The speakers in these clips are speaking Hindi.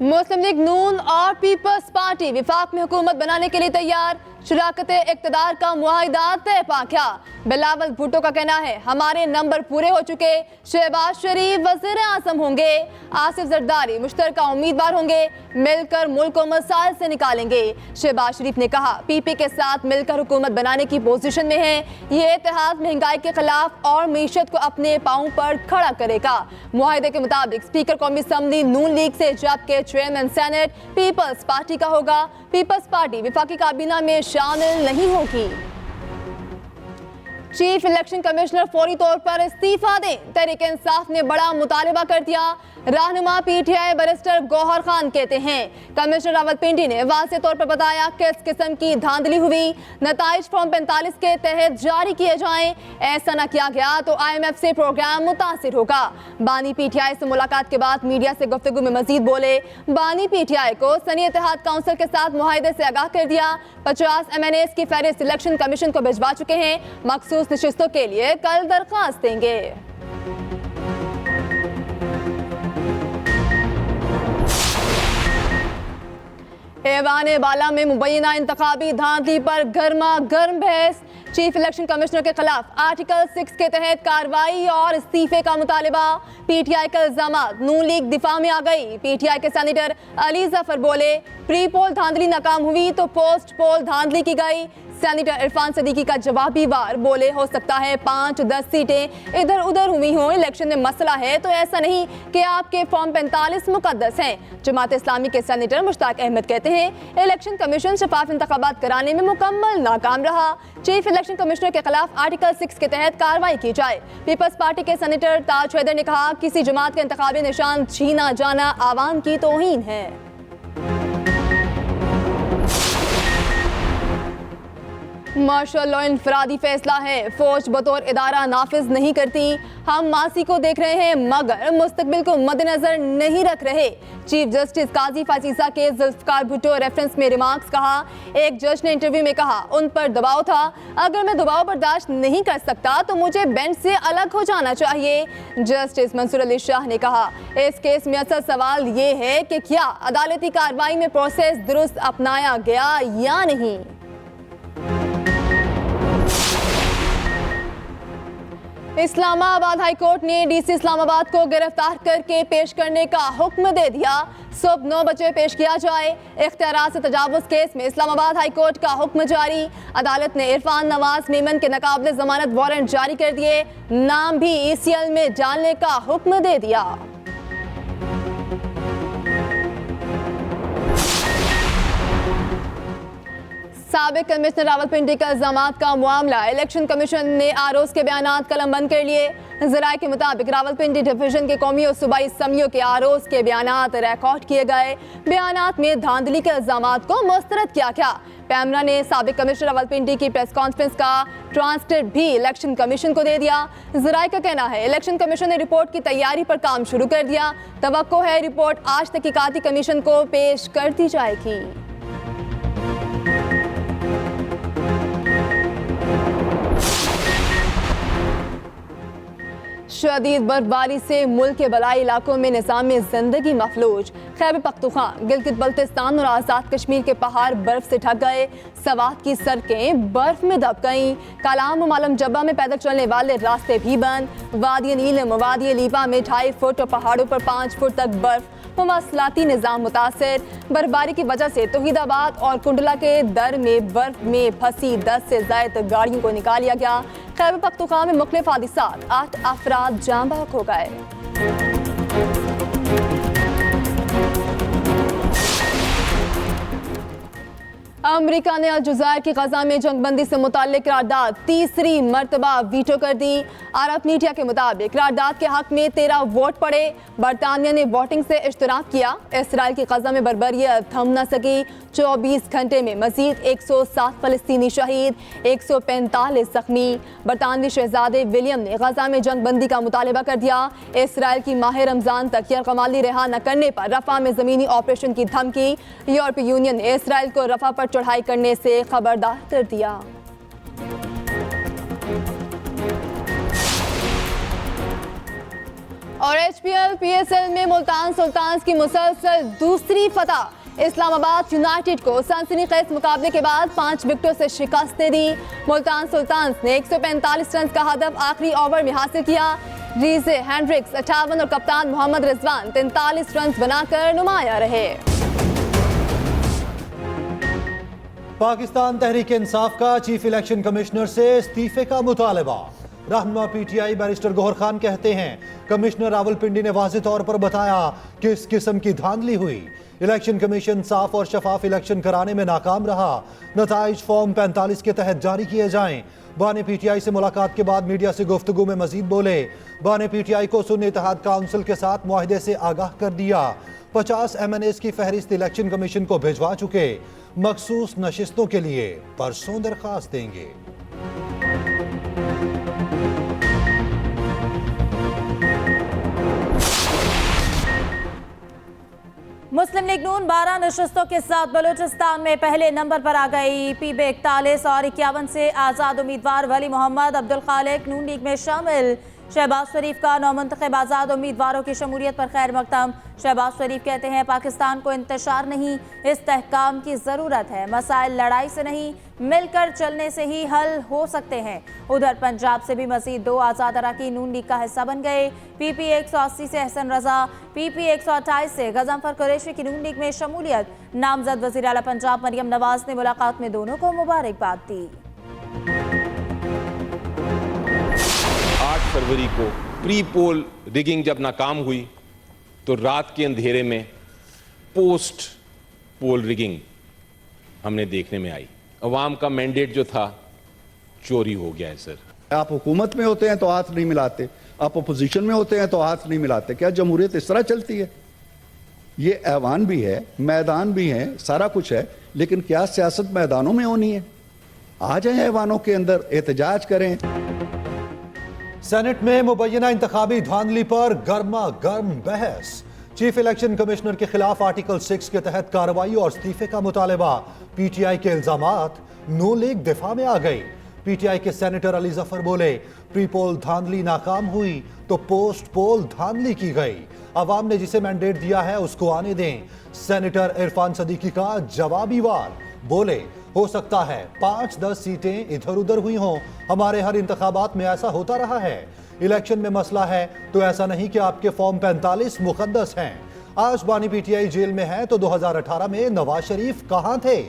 मुस्लिम लीग नून और पीपल्स पार्टी विफाक में हुकूमत बनाने के लिए तैयार। शराकत इक़्तिदार का मुआहिदा तय पाक्या। बिलावल भुट्टो का कहना है हमारे नंबर पूरे हो चुके। शहबाज शरीफ वज़ीर आज़म होंगे, आसिफ जरदारी मुश्तरका उम्मीदवार होंगे, मिलकर मुल्क को मसाइल से निकालेंगे। शहबाज शरीफ ने कहा पीपी के साथ मिलकर हुकूमत बनाने की पोजीशन में है। ये इत्तेहाद महंगाई के खिलाफ और मीशत को अपने पाँव पर खड़ा करेगा। मुआहिदे के मुताबिक स्पीकर कौमी असम्बली नून लीग से, जबकि चेयरमैन सेनेट पीपल्स पार्टी का होगा। पीपल्स पार्टी विफाकी काबीना में शामिल नहीं होगी। चीफ इलेक्शन कमिश्नर फौरी तौर पर इस्तीफा दें, तहरीक इंसाफ ने बड़ा मुतालबा कर दिया। रहनुमा पीटीआई बैरिस्टर गौहर खान कहते हैं कमिश्नर रावलपिंडी ने वाज़ेह तौर पर बताया किस किस्म की धांधली हुई, नताइज फॉर्म 45 के तहत जारी किए जाएं। ऐसा न किया गया तो IMF से प्रोग्राम मुतासिर होगा। बानी पीटीआई से मुलाकात के बाद मीडिया से गुफ्तगू में मजीद बोले बानी पीटीआई को सनी इत्तेहाद काउंसिल के साथ मुआहिदे से आगाह कर दिया। 50 MNAs की फहरिस्त इलेक्शन कमीशन को भिजवा चुके हैं। मखसूस नशिस्तों के लिए कल दरख्वास्त देंगे। ऐवान बाला में मुबैना इंतखाबी धांधली पर गर्मा गर्म बहस। चीफ इलेक्शन कमिश्नर के खिलाफ आर्टिकल 6 के तहत कार्रवाई और इस्तीफे का मुतालबा। पीटीआई का इल्जामात, नून लीग दिफा में आ गई। पीटीआई के सेनेटर अली जफर बोले प्री पोल धांधली नाकाम हुई तो पोस्ट पोल धांधली की गई। सेनेटर इरफान सदीकी का जवाबी वार बोले हो सकता है 5-10 सीटें इधर उधर हुई हों, इलेक्शन में मसला है तो ऐसा नहीं कि आपके फॉर्म 45 मुकद्दस हैं। जमात इस्लामी के सेनेटर मुश्ताक अहमद कहते हैं इलेक्शन कमीशन शफाफ इंतखाबात कराने में मुकम्मल नाकाम रहा। चीफ इलेक्शन कमिश्नर के खिलाफ आर्टिकल 6 के तहत कार्रवाई की जाए। पीपल्स पार्टी के सेनेटर ताज हैदर ने कहा किसी जमात के इंतखाबी निशान छीना जाना आवाम की तौहीन है। मार्शल लॉ इनफरादी फैसला है, फौज बतौर इदारा नाफिज नहीं करती। हम मासी को देख रहे हैं मगर मुस्तकबिल को मद्देनजर नहीं रख रहे। चीफ जस्टिस काजी फाजीसा के जुल्फकार भुट्टो रेफरेंस में रिमार्क्स कहा। एक जज ने इंटरव्यू में कहा उन पर दबाव था, अगर मैं दबाव बर्दाश्त नहीं कर सकता तो मुझे बेंच से अलग हो जाना चाहिए। जस्टिस मंसूर अली शाह ने कहा इस केस में असल सवाल ये है कि क्या अदालती कार्रवाई में प्रोसेस दुरुस्त अपनाया गया या नहीं। इस्लामाबाद हाई कोर्ट ने डीसी इस्लामाबाद को गिरफ्तार करके पेश करने का हुक्म दे दिया। सुबह 9 बजे पेश किया जाए। इख्तियारात से तजावुज़ केस में इस्लामाबाद हाई कोर्ट का हुक्म जारी। अदालत ने इरफान नवाज मेमन के नाकाबिले जमानत वारंट जारी कर दिए। नाम भी ECL में डालने का हुक्म दे दिया। साबिक कमिश्नर रावलपिंडी का इल्जामात का मामला, इलेक्शन कमीशन ने आरोज के बयानात कलम बंद कर लिए। ज़राए के मुताबिक रावलपिंडी डिवीजन के कौमी और सूबाई असम्बलियों के आरोज के बयानात रिकॉर्ड किए गए। बयानात में धांधली के इल्जामात को मुस्तरद किया गया। पैमरा ने साबिक कमिश्नर रावलपिंडी की प्रेस कॉन्फ्रेंस का ट्रांसक्रिप्ट भी इलेक्शन कमीशन को दे दिया। ज़राए का कहना है इलेक्शन कमीशन ने रिपोर्ट की तैयारी पर काम शुरू कर दिया। तवक्को है रिपोर्ट आज तहकीकाती कमीशन को पेश कर दी जाएगी। शदीद बर्फबारी से मुल्क के बलाई इलाकों में निज़ाम ज़िंदगी मफलूज। खैबर पख्तूनख्वा, गिलगित बल्तिस्तान और आज़ाद कश्मीर के पहाड़ बर्फ से ढक गए। सवात की सड़कें बर्फ में दब गईं। कालाम और मालम जब्बा में पैदल चलने वाले रास्ते भी बंद। वादी नीलम, वादी लीबा में 2.5 फुट और पहाड़ों पर 5 फुट तक बर्फ। मवासलाती निज़ाम मुतासर। बर्फबारी की वजह से तौहीदाबाद और कुंडला के दर में बर्फ में फंसी 10 से ज़ायद गाड़ियों को निकाल लिया गया। खैबर पख्तूनख्वा में मुख्तलिफ हादिसात, 8 अफराद जान बहक हो गए। अमेरिका ने अलजुज़ायर की गजा में जंगबंदी से मुताल्लिक करारदाद तीसरी मरतबा वीटो कर दी। अरब मीडिया के मुताबिक करारदाद के हक में 13 वोट पड़े। बरतानिया ने वोटिंग से इश्तराक किया। इसराइल की गजा में बर्बरियत थम न सकी। 24 घंटे में मजीद 107 फलस्तीनी शहीद, 145 जख्मी। बरतानवी शहजादे विलियम ने गजा में जंगबंदी का मुतालबा कर दिया। इसराइल की माह रमजान तक यरगमाली रिहा न करने पर रफा में ज़मीनी ऑपरेशन की धमकी। यूरोपीय यूनियन ने इसराइल को रफा पर चढ़ाई करने से खबरदार कर दिया। और HPL PSL में मुल्तान सुल्तान्स की मुसलसल दूसरी फतह। इस्लामाबाद यूनाइटेड को सनसनीखेज मुकाबले के बाद 5 विकेटों से शिकस्त दे दी। मुल्तान सुल्तान्स ने 145 रन का हदफ आखिरी ओवर में हासिल किया। रीजे हैंड्रिक्स 58 और कप्तान मोहम्मद रिजवान 43 रन बनाकर नुमाया रहे। पाकिस्तान तहरीक इंसाफ का चीफ इलेक्शन कमिश्नर से इस्तीफे का मुतालबा। रहनुमा PTI बैरिस्टर गौहर खान कहते हैं कमिश्नर रावलपिंडी ने वाज़ेह तौर पर बताया किस किस्म की धांधली हुई। इलेक्शन कमीशन साफ और शफाफ इलेक्शन कराने में नाकाम रहा। नताइज फॉर्म 45 के तहत जारी किए जाएं। बाने PTI से मुलाकात के बाद मीडिया से गुफ्तगू में मजीद बोले बाने PTI को सुन्नी इत्तेहाद काउंसिल के साथ मुआहदे से आगाह कर दिया। 50 MNAs की फहरिस्त इलेक्शन कमीशन को भिजवा चुके। मखसूस नशिस्तों के लिए परसों दरखास्त देंगे। मुस्लिम लीग नून 12 नशस्तों के साथ बलूचिस्तान में पहले नंबर पर आ गई। PB 41 और 51 से आज़ाद उम्मीदवार वली मोहम्मद अब्दुल खालिक नून लीग में शामिल। शहबाज शरीफ का नौमुंतखब आज़ाद उम्मीदवारों की शमूलियत पर खैर मकदम। शहबाज शरीफ कहते हैं पाकिस्तान को इंतशार नहीं इस्तेहकाम की ज़रूरत है। मसाइल लड़ाई से नहीं मिलकर चलने से ही हल हो सकते हैं। उधर पंजाब से भी मजीद 2 आज़ाद अरकान नून लीग का हिस्सा बन गए। PP 180 से हसन रजा, PP 128 से गजनफर कुरैशी की नून लीग में शमूलियत। नामजद वज़ीर आला पंजाब मरियम नवाज ने मुलाकात में दोनों को मुबारकबाद दी। 8 फरवरी को प्री पोल रिगिंग जब नाकाम हुई तो रात के अंधेरे में पोस्ट पोल रिगिंग हमने देखने में आई। अवाम का मैंडेट जो था चोरी हो गया है सर। आप हुकूमत में होते हैं तो हाथ नहीं मिलाते, आप अपोजिशन में होते हैं तो हाथ नहीं मिलाते। क्या जमहूरियत इस तरह चलती है? ये ऐवान भी है, मैदान भी है, सारा कुछ है, लेकिन क्या सियासत मैदानों में होनी है? आ जाए ऐवानों के अंदर, एहतजाज करें। सेनेट में मुबैना इंतखाबी धांधली पर गर्मा गर्म बहस। चीफ इलेक्शन कमिश्नर के खिलाफ आर्टिकल 6 के तहत कार्रवाई और इस्तीफे का मुतालबा। PTI के इल्जामात, नून लीग दिफा में आ गई। PTI के सेनेटर अली जफर बोले प्री पोल धांधली नाकाम हुई तो पोस्ट पोल धांधली की गई। अवाम ने जिसे मैंडेट दिया है उसको आने दें। सेनेटर इरफान सदीकी का जवाबी वार, बोले हो सकता है 5-10 सीटें इधर उधर हुई हों, हमारे हर इंतखाबात में ऐसा होता रहा है। इलेक्शन में मसला है तो ऐसा नहीं कि आपके फॉर्म 45 मुकद्दस हैं। आज बानी PTI जेल में है तो 2018 में नवाज शरीफ कहां थे?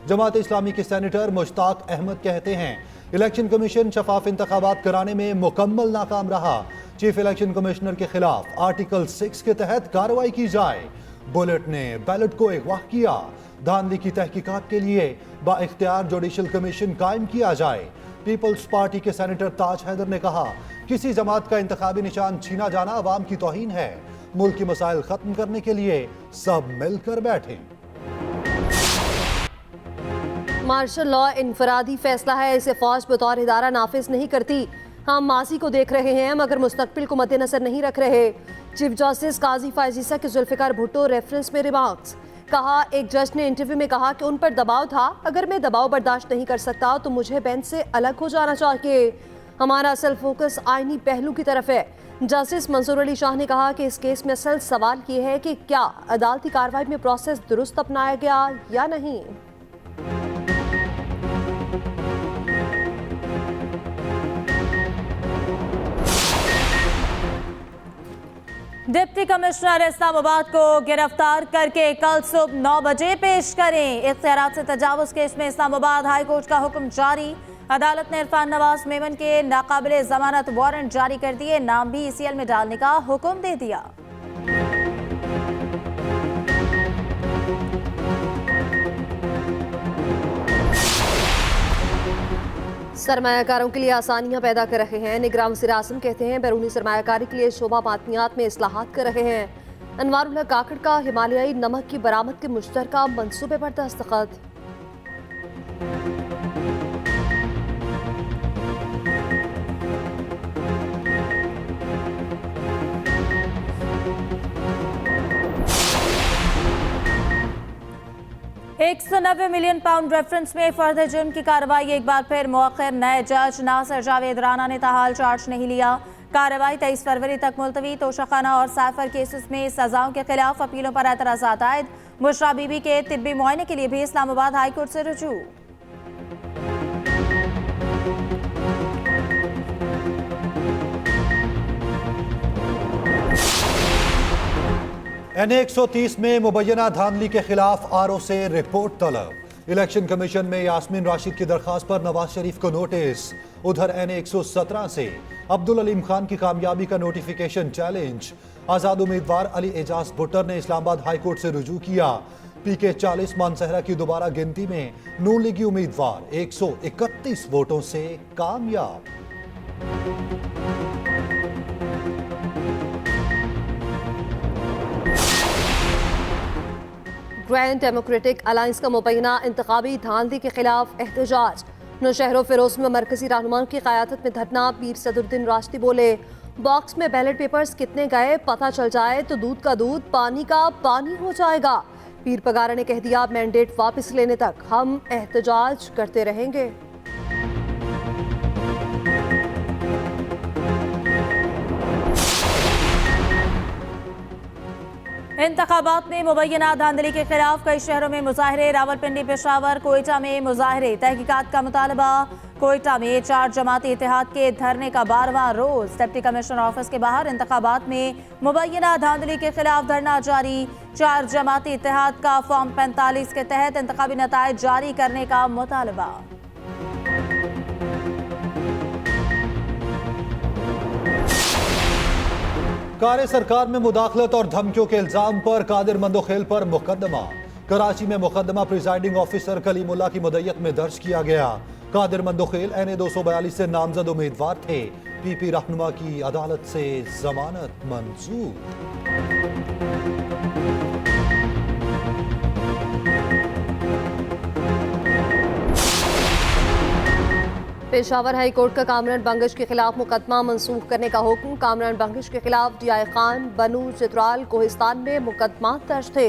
जमात इस्लामी के सेनेटर मुश्ताक अहमद कहते हैं इलेक्शन कमीशन शफाफ इंतखाबात कराने में मुकम्मल नाकाम रहा। चीफ इलेक्शन कमिश्नर के खिलाफ आर्टिकल 6 के तहत कार्रवाई की जाए। बुलेट ने बैलेट को अगवा किया। धांधली की तहकीकात के लिए बाइख्तियार जुडिशल कमीशन कायम किया जाए। पीपल्स पार्टी के सेनेटर ताज हैदर ने कहा किसी जमात का इंतखाबी निशान छीना जाना अवाम की तौहीन है। मुल्क की मसाइल खत्म करने के लिए सब मिलकर बैठें। मार्शल लॉ इनफरादी फैसला है, इसे फौज बतौर इदारा नाफिज नहीं करती। हम माजी को देख रहे हैं मगर मुस्तकबिल को मद्देनजर नहीं रख रहे। चीफ जस्टिस काजी फायजीसा के जुल्फिकार भुट्टो रेफरेंस में रिमार्क्स। कहा एक जज ने इंटरव्यू में कहा कि उन पर दबाव था, अगर मैं दबाव बर्दाश्त नहीं कर सकता तो मुझे बेंच से अलग हो जाना चाहिए। हमारा असल फोकस आईनी पहलू की तरफ है। जस्टिस मंसूर अली शाह ने कहा कि इस केस में असल सवाल ये है कि क्या अदालती कार्रवाई में प्रोसेस दुरुस्त अपनाया गया या नहीं। डिप्टी कमिश्नर इस्लामाबाद को गिरफ्तार करके कल सुबह 9 बजे पेश करें। इख्तियारात से तजावुज केस में इस्लामाबाद हाई कोर्ट का हुक्म जारी। अदालत ने इरफान नवाज मेमन के नाकाबिले जमानत वारंट जारी कर दिए। नाम भी ECL में डालने का हुक्म दे दिया। सरमायाकारों के लिए आसानियां पैदा कर रहे हैं। निगरान वज़ीर आज़म कहते हैं बैरूनी सरमायाकारी के लिए शोबा मादनियात में इस्लाहात कर रहे हैं। अनवारुल हक काकड़ का हिमालयाई नमक की बरामद के मुश्तरका मंसूबे पर दस्तखत। £190 मिलियन रेफरेंस में फर्द जुर्म की कार्रवाई एक बार फिर मौखर। नए जज नासिर जावेद राना ने ताहाल चार्ज नहीं लिया। कार्रवाई 23 फरवरी तक मुलतवी। तोशाखाना और साइफर केसेस में सजाओं के खिलाफ अपीलों पर एतराज़ात आयद। बुशरा बीबी के तिब्बी मुआयने के लिए भी इस्लामाबाद हाई कोर्ट से रुजू। NA 130 में मुबैना धांधली के खिलाफ RO से रिपोर्ट तलब। इलेक्शन कमीशन में यास्मीन राशिद की दरखास्त पर नवाज शरीफ को नोटिस। उधर NA 117 से अब्दुल अलीम खान की कामयाबी का नोटिफिकेशन चैलेंज। आजाद उम्मीदवार अली एजाज भुट्टर ने इस्लामाबाद हाई कोर्ट से रुजू किया। PK 40 मानसहरा की दोबारा गिनती में नून लीगी उम्मीदवार 131 वोटों से कामयाब। ग्रैंड डेमोक्रेटिक अलायंस का मुबैना इंतखाबी धांधली के खिलाफ एहतजाज। नौशहर फिरोज में मरकजी रहनुमाओं की क़यादत में धरना। पीर सदरुद्दीन राशिदी बोले, बॉक्स में बैलेट पेपर्स कितने गए पता चल जाए तो दूध का दूध पानी का पानी हो जाएगा। पीर पगारा ने कह दिया, मैंडेट वापस लेने तक हम एहतजाज करते रहेंगे। इंतखाबात में मुबैना धांधली के खिलाफ कई शहरों में मुजाहरे। रावलपिंडी, पेशावर, कोयटा में मुजाहरे। तहकीकात का मुतालबा। कोयटा में 4 जमाती इत्तेहाद के धरने का 12वां रोज। डिप्टी कमिश्नर ऑफिस के बाहर इंतखाबात में मुबैना धांधली के खिलाफ धरना जारी। 4 जमाती इत्तेहाद का फॉर्म 45 के तहत इंतखाबी नताइज जारी करने का मुतालबा। कार्य सरकार में मुदाखलत और धमकियों के इल्जाम पर कादिर मंदोखेल पर मुकदमा। कराची में मुकदमा प्रिजाइडिंग ऑफिसर कलीमुल्लाह की मुद्दत में दर्ज किया गया। कादिर मंदोखेल NA 242 से नामजद उम्मीदवार थे। PP रहनुमा की अदालत से जमानत मंजूर। पेशावर हाई कोर्ट का कामरान बंगश के खिलाफ मुकदमा मंसूख करने का हुक्म। कामरान बंगश के खिलाफ DI खान, बनू, चित्राल, कोहिस्तान में मुकदमा दर्ज थे।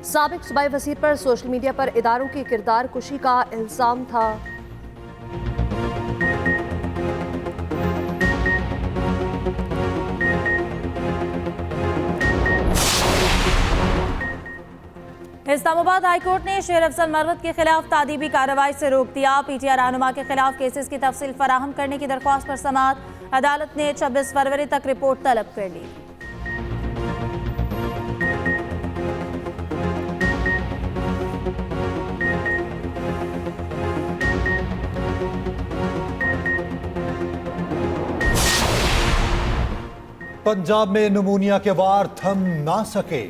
साबिक सूबाई वज़ीर पर सोशल मीडिया पर इदारों की किरदार कुशी का इल्जाम था। इस्लामाबाद हाई कोर्ट ने शेर अफजल मरवत के खिलाफ तादीबी कार्रवाई से रोक दिया। PTI रहनुमा के खिलाफ केसेस की तफसील फराहम करने की दरख्वास्त पर समाअत। अदालत ने 26 फरवरी तक रिपोर्ट तलब कर ली। पंजाब में नमूनिया के वार थम ना सके।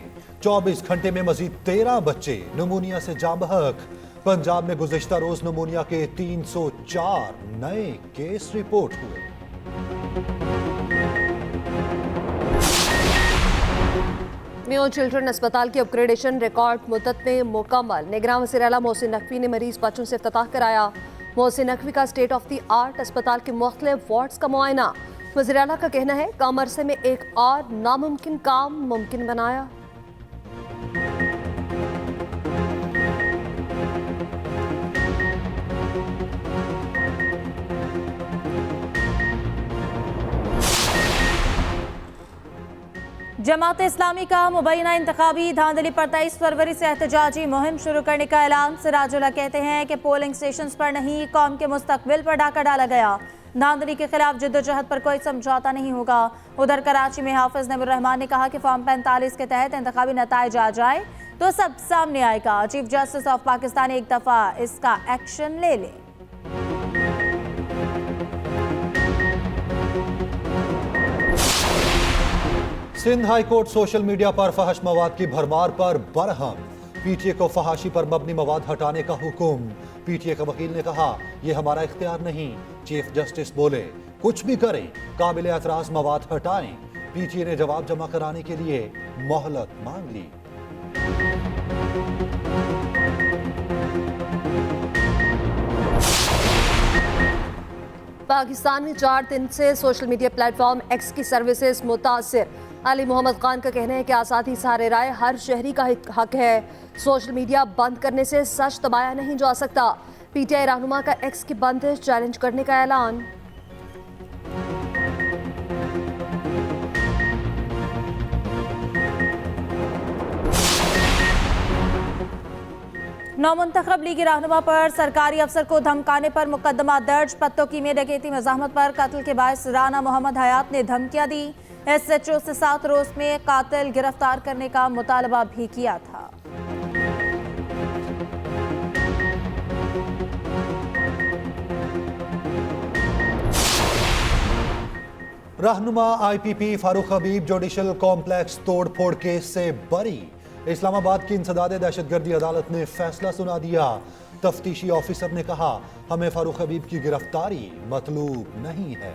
24 घंटे में मजीद 13 बच्चे नमूनिया से जाँ बहक। पंजाब में गुज़िश्ता रोज नमूनिया के 304 नए केस रिपोर्ट हुए। मेयो चिल्ड्रन अस्पताल की अपग्रेडेशन रिकॉर्ड मुद्दत में मुकम्मल। निगरान वज़ीर आला मोहसिन नकवी ने मरीज बच्चों से इफ्तिताह कराया। मोहसिन नकवी का स्टेट ऑफ द आर्ट अस्पताल के मुख्तलिफ वार्ड्स का मुआयना। वज़ीर आला का कहना है, कम अरसे में एक और नामुमकिन काम मुमकिन बनाया। जमात इस्लामी का मुबैना इंतखाबी धांधली पर 23 फरवरी से एहतजाजी मुहिम शुरू करने का ऐलान। सिराजुल्लाह कहते हैं कि पोलिंग स्टेशंस पर नहीं, कौम के मुस्तकबिल पर डाका डाला गया। धांधली के खिलाफ जिद्दोजहद पर कोई समझौता नहीं होगा। उधर कराची में हाफिज नबीर रहमान ने कहा कि फॉर्म 45 के तहत इंतखाबी नताइज आ जाए तो सब सामने आएगा। चीफ जस्टिस ऑफ पाकिस्तान एक दफा इसका एक्शन ले ले। Sindh high court social media पर फहश मवाद की भरमार पर बरहम। PTA को फहाशी पर मबनी मवाद हटाने का हुक्म। PTA के वकील ने कहा, यह हमारा इख्तियार नहीं। चीफ जस्टिस बोले, कुछ भी करें, काबिल एतराज मवाद हटाएं। PTA ने जवाब जमा कराने के लिए मोहलत मांग ली। पाकिस्तान में 4 दिन से सोशल मीडिया प्लेटफॉर्म X की सर्विसेज मुतासिर। अली मोहम्मद खान का कहना है कि आज़ादी सहारे राय हर शहरी का हक है। सोशल मीडिया बंद करने से सच दबाया नहीं जा सकता। PTI रहनुमा का X की बंदिश चैलेंज करने का ऐलान। नौमुंतखब लीगी रहनुमा पर सरकारी अफसर को धमकाने पर मुकदमा दर्ज। पत्तों की में डकैती मज़ाहमत पर कत्ल के बायस राना मोहम्मद हयात ने धमकियां दी। SHO से 7 रोज में कातिल गिरफ्तार करने का मुतालबा भी किया था। रहनुमा IPP फारूक हबीब जुडिशल कॉम्प्लेक्स तोड़फोड़ केस से बरी। इस्लामाबाद की इंसदादे दहशतगर्दी अदालत ने फैसला सुना दिया। तफ्तीशी ऑफिसर ने कहा, हमें फारूक हबीब की गिरफ्तारी मतलूब नहीं है।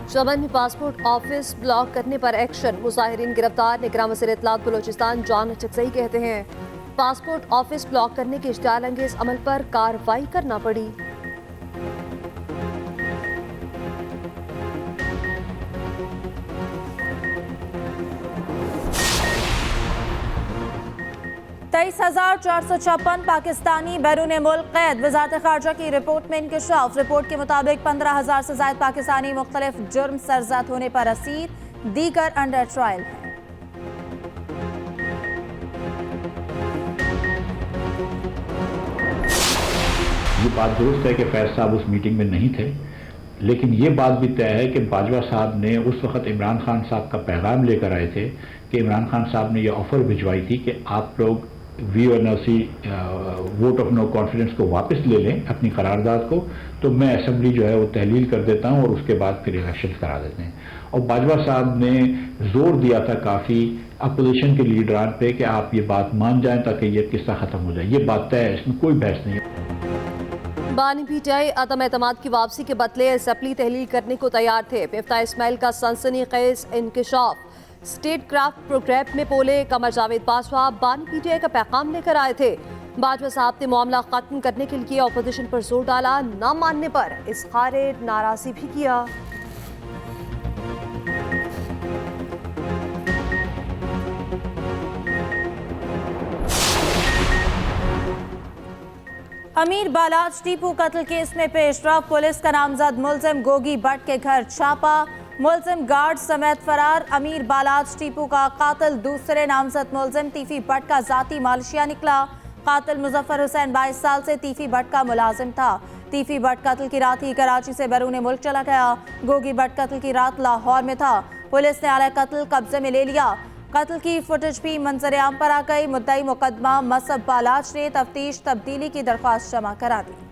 चमन में पासपोर्ट ऑफिस ब्लॉक करने पर एक्शन। मुजाहिरीन गिरफ्तार। निगरान वज़ीर इत्तलात बलोचिस्तान जॉन चकसई कहते हैं, पासपोर्ट ऑफिस ब्लॉक करने के इश्तियाल अंगेज अमल पर कार्रवाई करना पड़ी। तेईस 456 पाकिस्तानी बैरून मुल्क कैद। वज़ारत ख़ारजा की रिपोर्ट में इंकशाफ। रिपोर्ट के मुताबिक 15,000 से ज़ायद पाकिस्तानी मुख्तलिफ जुर्म सरजद होने पर असीर, दीगर अंडर ट्रायल हैं। ये बात दुरुस्त है कि फैज साहब उस मीटिंग में नहीं थे, लेकिन ये बात भी तय है कि बाजवा साहब ने उस वक्त इमरान खान साहब का पैगाम लेकर आए थे कि इमरान खान साहब ने यह ऑफर भिजवाई थी कि आप लोग VONC vote of no confidence को वापस ले लें, अपनी करारदाद को, तो मैं असेंबली जो है वो तहलील कर देता हूं और उसके बाद फिर इलेक्शन करा देते हैं। और बाजवा साहब ने जोर दिया था काफ़ी अपोजिशन के लीडरान पे कि आप ये बात मान जाएं ताकि ये किस्सा ख़त्म हो जाए। ये बात तय है, इसमें कोई बहस नहीं है। बानी PTI अदम एतमाद की वापसी के बदले असम्बली तहलील करने को तैयार थे। मिफ्ता इस्माइल का सनसनीखेज इंकशाफ। स्टेट क्राफ्ट प्रोग्राम में बोले कमर जावेद बाजवा बानी PTI का पैगाम लेकर आए थे। बाजवा साहब ने मामला खत्म करने के लिए अपोजिशन पर जोर डाला। न मानने पर इज़हार नाराजगी भी किया। अमीर बालाज टीपू कत्ल केस में पेशरफ। पुलिस का नामजद मुलजिम गोगी भट्ट के घर छापा। मुलजिम गार्ड समेत फरार। अमीर बालाज टीपू का कातिल दूसरे नामजद मुलजिम तीफी भट्ट का जाती मालशिया निकला। कातिल मुजफ्फर हुसैन 22 साल से तीफी भट्ट का मुलाजिम था। तीफी भट्ट कत्ल की रात ही कराची से बैरून मुल्क चला गया। गोगी भट्ट कत्ल की रात लाहौर में था। पुलिस ने आला कत्ल कब्जे में ले लिया। कत्ल की फुटेज भी मंजर आम पर आ गई। मुद्दई मुकदमा मसब बालाज ने तफ्तीश तब्दीली की दरख्वास्त जमा करा दी।